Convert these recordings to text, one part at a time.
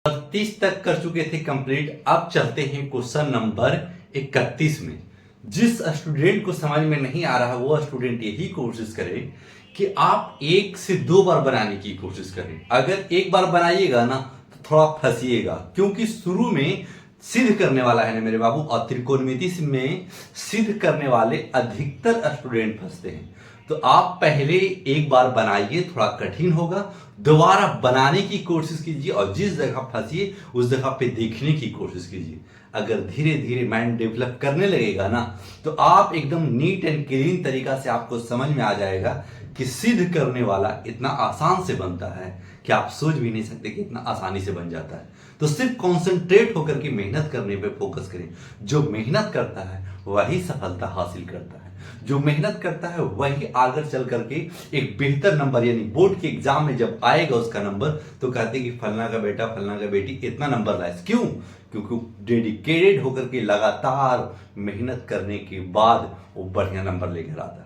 30 तक कर चुके थे कंप्लीट। अब चलते हैं क्वेश्चन नंबर 31 में। जिस स्टूडेंट को समझ में नहीं आ रहा वो स्टूडेंट यही कोशिश करे कि आप 1 से 2 बार बनाने की कोशिश करें। अगर एक बार बनाइएगा ना तो थोड़ा फंसिएगा, क्योंकि शुरू में सिद्ध करने वाला है ना मेरे बाबू, और त्रिकोणमिति में सिद्ध करने वाले अधिकतर स्टूडेंट फंसते हैं। तो आप पहले एक बार बनाइए, थोड़ा कठिन होगा, दोबारा बनाने की कोशिश कीजिए और जिस जगह फंसिए उस जगह पे देखने की कोशिश कीजिए। अगर धीरे धीरे माइंड डेवलप करने लगेगा ना तो आप एकदम नीट एंड क्लीन तरीका से आपको समझ में आ जाएगा कि सिद्ध करने वाला इतना आसान से बनता है कि आप सोच भी नहीं सकते कि इतना आसानी से बन जाता है। तो सिर्फ कॉन्सेंट्रेट होकर के मेहनत करने पे फोकस करें। जो मेहनत करता है वही सफलता हासिल करता है। जो मेहनत करता है वही आगे चल करके एक बेहतर नंबर, यानी बोर्ड के एग्जाम में जब आएगा उसका नंबर तो कहते हैं कि फलना का बेटा फलना का बेटी इतना नंबर लाए। क्यों? क्योंकि डेडिकेटेड होकर के लगातार मेहनत करने के बाद वो बढ़िया नंबर लेकर आता है।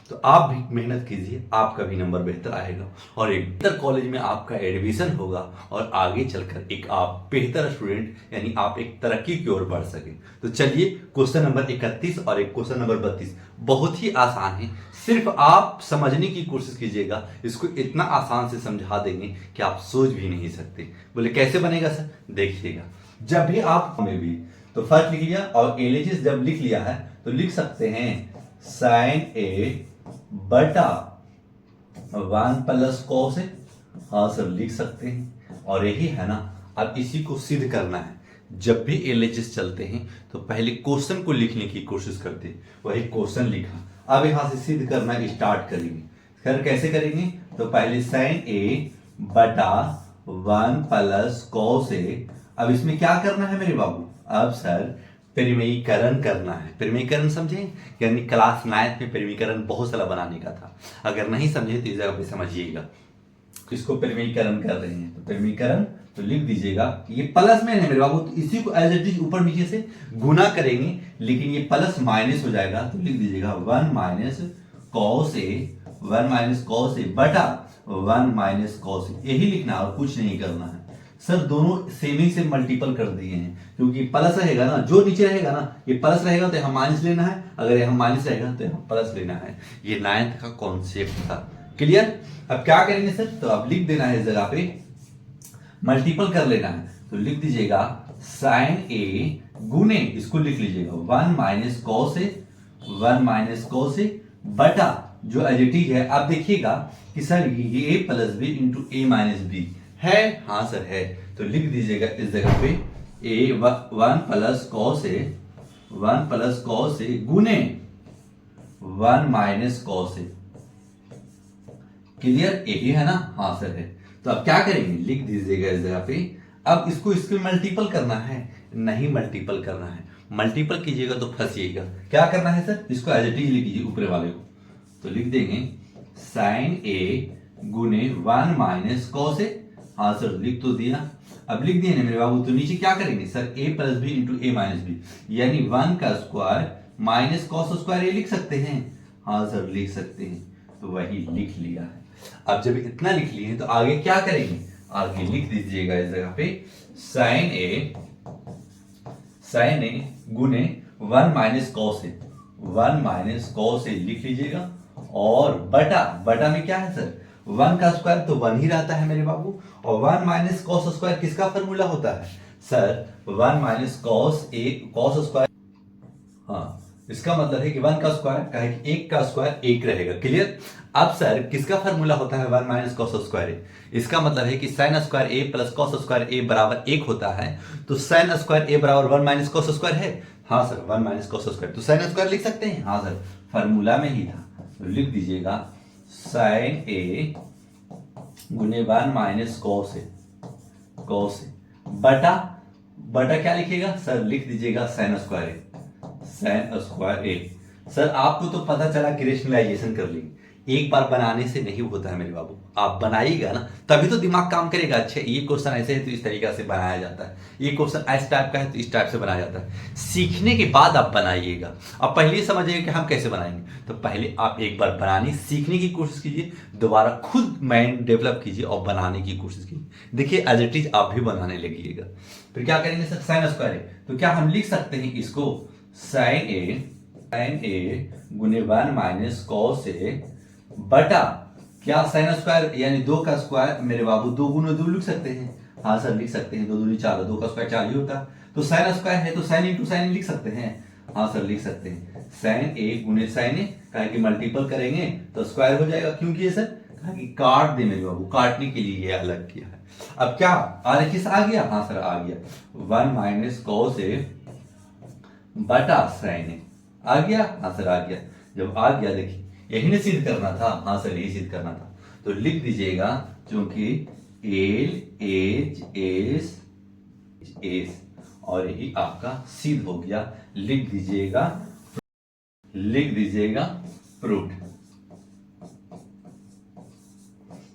तो आप भी मेहनत कीजिए, आपका भी नंबर बेहतर आएगा और एक बेहतर कॉलेज में आपका एडमिशन होगा और आगे चलकर एक आप बेहतर स्टूडेंट, यानी आप एक तरक्की की ओर बढ़ सके। तो चलिए क्वेश्चन नंबर 31 और एक क्वेश्चन नंबर 32 बहुत ही आसान है। सिर्फ आप समझने की कोशिश कीजिएगा, इसको इतना आसान से समझा देंगे कि आप सोच भी नहीं सकते। बोले कैसे बनेगा सर? देखिएगा, जब भी आप में भी तो फर्स्ट लिख लिया और एलएचएस जब लिख लिया है तो लिख सकते हैं साइन ए बटा 1 प्लस कॉस ए। हाँ सर लिख सकते हैं, और यही है ना। अब इसी को सिद्ध करना है। जब भी एलएचएस चलते हैं तो पहले क्वेश्चन को लिखने की कोशिश करते हैं, वही क्वेश्चन लिखा। अब यहां से सिद्ध करना स्टार्ट करेंगे। सर कैसे करेंगे? तो पहले साइन ए बटा 1 प्लस कॉस ए। अब इसमें क्या करना है मेरे बाबू? अब सर परिमेयीकरण करना है। परिमेयीकरण समझे? यानी क्लास 9 में परिमेयीकरण बहुत सारा बनाने का था। अगर नहीं समझे तो इस जगह पे समझिएगा। इसको परिमेयीकरण कर रहे हैं तो परिमेयीकरण तो लिख दीजिएगा। ये प्लस में है मेरे बाबू, तो इसी को एज इट इज ऊपर नीचे से गुना करेंगे, लेकिन ये प्लस माइनस हो जाएगा तो लिख दीजिएगा 1 minus cos A, 1 minus cos A बटा 1 माइनस कॉस ए। यही लिखना और कुछ नहीं करना है। सर दोनों सेम ही से मल्टीपल कर दिए हैं, क्योंकि प्लस रहेगा ना, जो नीचे रहेगा ना ये प्लस रहेगा तो यहाँ माइनस लेना है, अगर यहाँ माइनस रहेगा तो यहाँ प्लस लेना है। ये 9th का कॉन्सेप्ट था। क्लियर? अब क्या करेंगे सर? तो अब लिख देना है इस जगह पे मल्टीपल कर लेना है, तो लिख दीजिएगा साइन ए गुने, इसको लिख लीजिएगा 1 minus cos A, 1 minus cos A बटा जो एडिटिव है। अब देखिएगा कि सर ये ए plus B into A minus B है। हाँ सर है, तो लिख दीजिएगा इस जगह पे ए 1 plus cos A, 1 plus cos A गुने 1 माइनस कॉस ए। क्लियर? यही है ना? हाँ सर है। तो अब क्या करेंगे? लिख दीजिएगा इस जगह पे। अब इसको इसके मल्टीपल करना है, नहीं मल्टीपल करना है। मल्टीपल कीजिएगा तो फंसिएगा। क्या करना है सर? इसको एज इट इज लिख लीजिए ऊपर वाले को, तो लिख देंगे साइन ए गुने 1 माइनस कॉस ए। हाँ सर लिख तो दिया। अब लिख दिए ना मेरे बाबू, तो नीचे क्या करेंगे sir? A plus B into A minus B, यानी 1 का स्क्वायर माइनस कॉस स्क्वायर ए लिख सकते हैं। हाँ सर लिख सकते हैं, तो वही लिख लिया है। अब जब इतना लिख लिए तो आगे क्या करेंगे? आगे लिख दीजिएगा इस जगह पे साइन ए गुने 1 minus cos A, 1 minus cos A लिख लीजिएगा, और बटा में क्या है सर? 1 का स्क्वायर तो 1 ही रहता है मेरे बाबू, और 1 माइनस कॉस स्क्वायर किसका फॉर्मूला होता है sir? 1 minus cos A cos square. हाँ, इसका मतलब है कि 1 का स्क्वायर का है कि 1 का स्क्वायर 1 रहेगा। क्लियर? अब सर किसका फॉर्मूला होता है 1 माइनस कॉस स्क्वायर ए? इसका मतलब है कि sine square A plus cos square ए बराबर 1 होता है। तो साइन स्क्वायर ए बराबर 1 माइनस कॉस स्क्वायर है। हाँ सर 1 माइनस कॉस स्क्वायर, तो साइन स्क्वायर लिख सकते हैं। हाँ सर फॉर्मूला में ही था, तो लिख दीजिएगा साइन ए गुने 1 माइनस कॉस ए बटा क्या लिखिएगा सर? लिख दीजिएगा साइन स्क्वायर ए। सर आपको तो पता चला कि रेशनलाइजेशन कर ली, एक बार बनाने से नहीं होता है मेरे बाबू, आप बनाइएगा ना तभी तो दिमाग काम करेगा। अच्छा ये क्वेश्चन ऐसे है तो इस तरीका से बनाया जाता है, ये क्वेश्चन इस टाइप का है तो इस टाइप से बनाया जाता है। सीखने के बाद आप बनाइएगा। अब पहले समझिए कि हम कैसे बनाएंगे, तो पहले आप एक बार बनाने सीखने की कोशिश कीजिए, दोबारा खुद माइंड डेवलप कीजिए और बनाने की कोशिश कीजिए। देखिए एज इट इज आप भी बनाने लगिएगा। फिर क्या करेंगे सर, साइन स्क्वायर है तो क्या हम लिख सकते हैं इसको साइन ए गुने 1 माइनस कॉस ए बटा क्या साइन स्क्वायर यानी 2 का स्क्वायर मेरे बाबू 2 गुने 2 लिख सकते हैं। हाँ सर लिख सकते हैं, 2 दूनी 4, 2 का स्क्वायर 4 ही होता है। तो साइन स्क्वायर है तो साइन इंटू साइन लिख सकते हैं। हाँ सर लिख सकते हैं साइन ए गुने साइन ए, कहा कि मल्टीपल करेंगे तो स्क्वायर हो जाएगा। क्यों किए सर, कहा कि काट दे मेरे बाबू, काटने के लिए ये अलग किया है। अब क्या RHS आ गया, हाँ सर आ गया, 1 माइनस कॉस ए बटा साइन ए आ गया। हाँ सर आ गया। जब आ गया देखिए यही ने सिद्ध करना था, हाँ सर यही सिद्ध करना था, तो लिख दीजिएगा क्योंकि एल एच एस एस और यही आपका सिद्ध हो गया। लिख दीजिएगा प्रूफ,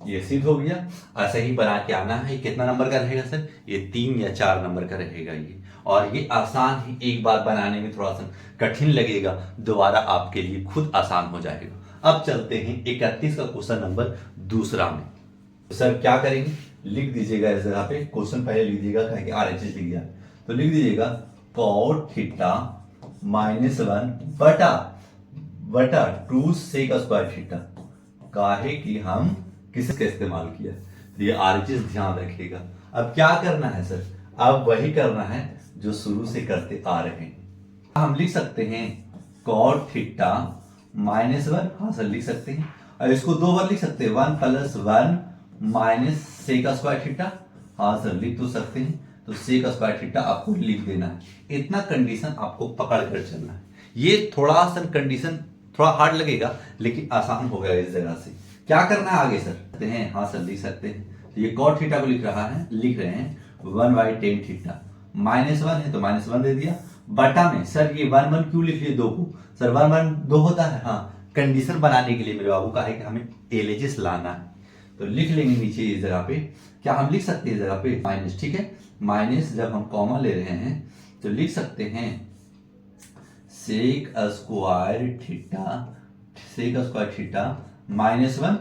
ये सिद्ध हो गया। ऐसा ही बना के आना है। कितना नंबर का रहेगा सर, ये 3 या 4 नंबर का रहेगा ये, और ये आसान है। एक बार बनाने में थोड़ा सा कठिन लगेगा, दोबारा आपके लिए खुद आसान हो जाएगा। अब चलते हैं 31 का क्वेश्चन नंबर दूसरा में। तो सर क्या करेंगे, लिख दीजिएगा इस जगह पे क्वेश्चन पहले लिख दीजिएगा, कहेंगे RHS लिख दिया तो लिख दीजिएगा cot थीटा माइनस 1 बटा 2 सेक स्क्वायर थीटा। काहे कि हम किसका इस्तेमाल किया, तो ये RHS ध्यान रखिएगा। अब क्या करना है सर, अब वही करना है जो शुरू से करते आ रहे हैं। हम लिख सकते हैं cot थीटा माइनस 1, हाँ सर लिख सकते हैं, और इसको 2 बार लिख सकते हैं 1 plus 1 minus sec square theta. हाँ सर लिख तो सकते हैं, तो सेक स्क्वायर थीटा आपको लिख देना है। इतना कंडीशन आपको पकड़ कर चलना है। ये थोड़ा सा कंडीशन थोड़ा हार्ड लगेगा लेकिन आसान हो गया इस जगह से। क्या करना है आगे सर हैं, हाँ सर लिख सकते हैं। तो ये कॉट थीटा को लिख रहे हैं 1 बाई टेन थीटा, माइनस 1 है तो माइनस 1 दे दिया, बटा में सर ये 1 1 क्यों लिख लिए 2 को, सर 1 1 2 होता है। हाँ कंडीशन बनाने के लिए मेरे बाबू का है कि हमें एलएचएस लाना है, तो लिख लेंगे नीचे इस जगह पे। क्या हम लिख सकते हैं इस जगह पे माइनस, ठीक है, माइनस जब हम कॉमा ले रहे हैं तो लिख सकते हैं सेक स्क्वायर थीटा माइनस 1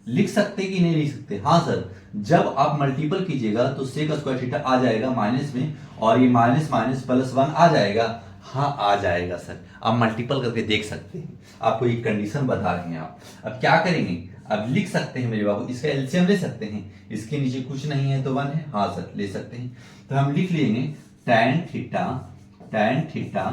लिख सकते कि नहीं लिख सकते, हाँ सर जब आप मल्टीपल कीजिएगा तो सेक स्क्वायर थीटा आ जाएगा माइनस में, और ये माइनस माइनस प्लस 1 आ जाएगा। हाँ आ जाएगा सर, आप मल्टीपल करके देख सकते हैं, आपको ये कंडीशन बता रहे हैं आप। अब क्या करेंगे, अब लिख सकते हैं मेरे बाबू, इसका एलसीएम ले सकते हैं, इसके नीचे कुछ नहीं है तो 1 है, हाँ सर ले सकते हैं। तो हम लिख लेंगे tan थीटा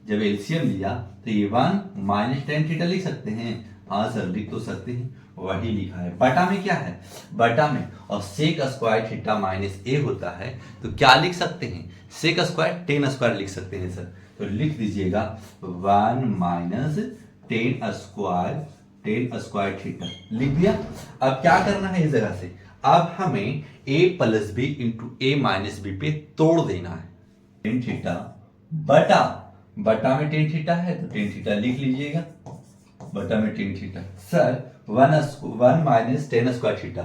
जब एलसीएम लिया तो ये 1 माइनस tan थीटा लिख सकते हैं, हाँ सर लिख तो सकते हैं, वही लिखा है। बटा में क्या है, बटा में और सेक स्क्वायर थीटा माइनस ए होता है तो क्या लिख सकते हैं, सेक स्क्वायर टेन स्क्वायर लिख सकते हैं सर, तो लिख दीजिएगा 1 माइनस टेन स्क्वायर थीटा लिख दिया। अब क्या करना है इस जगह से, अब हमें a plus B into A minus B पे तोड़ देना है। टेन थीटा बटा में टेन थीटा है तो टेन थीटा लिख लीजिएगा, बटा में tan theta sir 1 minus ten square theta,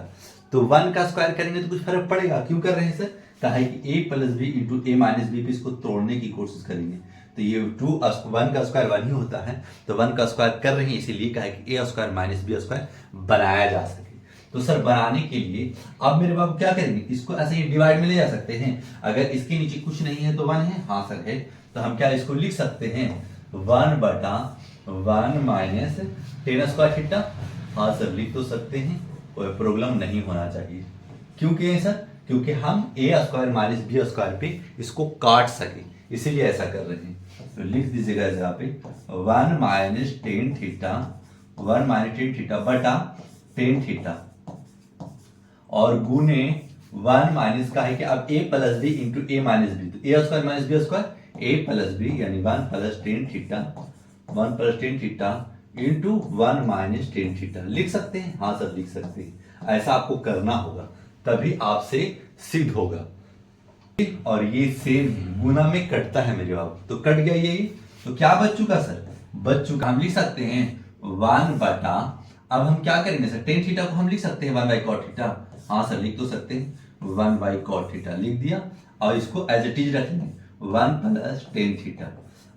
तो 1 का स्क्वायर करेंगे तो कुछ फर्क पड़ेगा, क्यों कर रहे हैं सर, कहा है कि a plus B into A minus B पे इसको तोड़ने की कोशिश करेंगे, तो ये 1 का स्क्वायर 1 ही होता है, तो 1 का स्क्वायर कर रहे हैं इसीलिए कहा है कि ए स्क्वायर माइनस बी स्क्वायर बनाया जा सके। तो सर बनाने के लिए अब मेरे बाबू क्या करेंगे, इसको ऐसे ही डिवाइड में ले जा सकते हैं, अगर इसके नीचे कुछ नहीं है तो 1 है, हाँ सर है, तो हम क्या इसको लिख सकते हैं 1 बटा 1 माइनस टेन स्क्वायर थीटा, हाँ सर लिख तो सकते हैं, कोई प्रॉब्लम नहीं होना चाहिए। क्यों किए सर, क्योंकि हम ए स्क्वायर माइनस बी स्क्वायर पे इसको काट सके इसीलिए ऐसा कर रहे हैं। तो लिख दीजिएगा यहाँ पे 1 माइनस टेन थीटा बटा टेन थीटा और गुने 1 माइनस का है कि अब a plus B into A minus B, तो A square minus B square A plus B यानी 1 plus tan theta into 1 minus tan theta लिख सकते हैं, हाँ सर लिख सकते हैं। ऐसा आपको करना होगा तभी आपसे सिद्ध होगा। और ये सेम गुना में कटता है मेरे बाबू, तो कट गया ये, तो क्या बच चुका सर, बच चुका हम लिख सकते हैं 1 बटा अब हम क्या करेंगे सर, टेन थीटा को हम लिख सकते हैं 1 बाई कॉट थीटा। हाँ सर लिख तो सकते हैं, 1 बाई कॉट थीटा लिख दिया और इसको एज इट इज रखेंगे 1 प्लस टेन थीटा।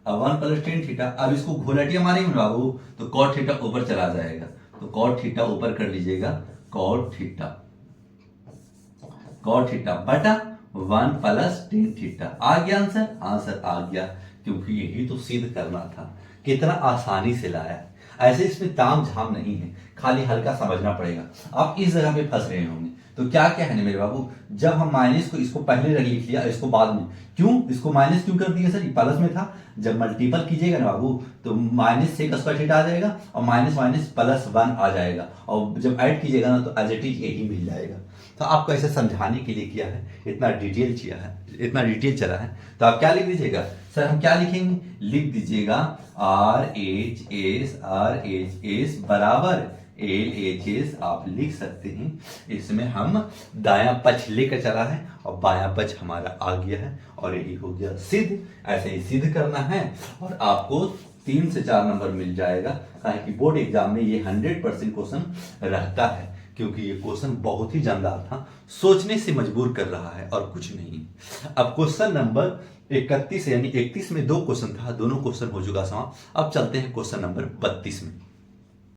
अब 1 प्लस टेन थीटा, अब इसको घोलटिया मारेंगे बाबू तो कॉट थीटा ऊपर चला जाएगा, तो कॉट थीटा ऊपर कर लीजिएगा, कॉट थीटा बटा 1 प्लस टेन थीटा। आ गया आंसर? आंसर आ गया, क्योंकि यही तो सिद्ध करना था। कितना आसानी से लाया, ऐसे इसमें ताम झाम नहीं है, खाली हल्का समझना पड़ेगा। आप इस जगह पे फंस रहे होंगे, तो क्या क्या है मेरे बाबू, जब हम माइनस को इसको पहले रख लिख लिया, इसको बाद में क्यों, इसको माइनस क्यों कर दिया सर, ये प्लस में था। जब मल्टीपल कीजिएगा ना बाबू तो माइनस से स्क्वायर थीटा आ जाएगा और माइनस माइनस प्लस 1 आ जाएगा, और जब ऐड कीजिएगा ना तो एज इट इज यही मिल जाएगा। तो आपको ऐसे समझाने के लिए किया है, इतना डिटेल किया है, इतना डिटेल चला है। तो आप क्या लिख दीजिएगा सर, हम क्या लिखेंगे, लिख दीजिएगा RHS बराबर LHS आप लिख सकते हैं। इसमें हम दायां पक्ष लेकर चला है और बायां पक्ष हमारा आ गया है, और यही हो गया सिद्ध। ऐसे ही सिद्ध करना है और आपको 3 से 4 नंबर मिल जाएगा, कि बोर्ड एग्जाम में ये 100% क्वेश्चन रहता है, क्योंकि ये क्वेश्चन बहुत ही जानदार था, सोचने से मजबूर कर रहा है और कुछ नहीं। अब क्वेश्चन नंबर 31 यानी 31 में 2 क्वेश्चन था, दोनों क्वेश्चन हो चुका समाप्त। अब चलते हैं क्वेश्चन नंबर 32 में।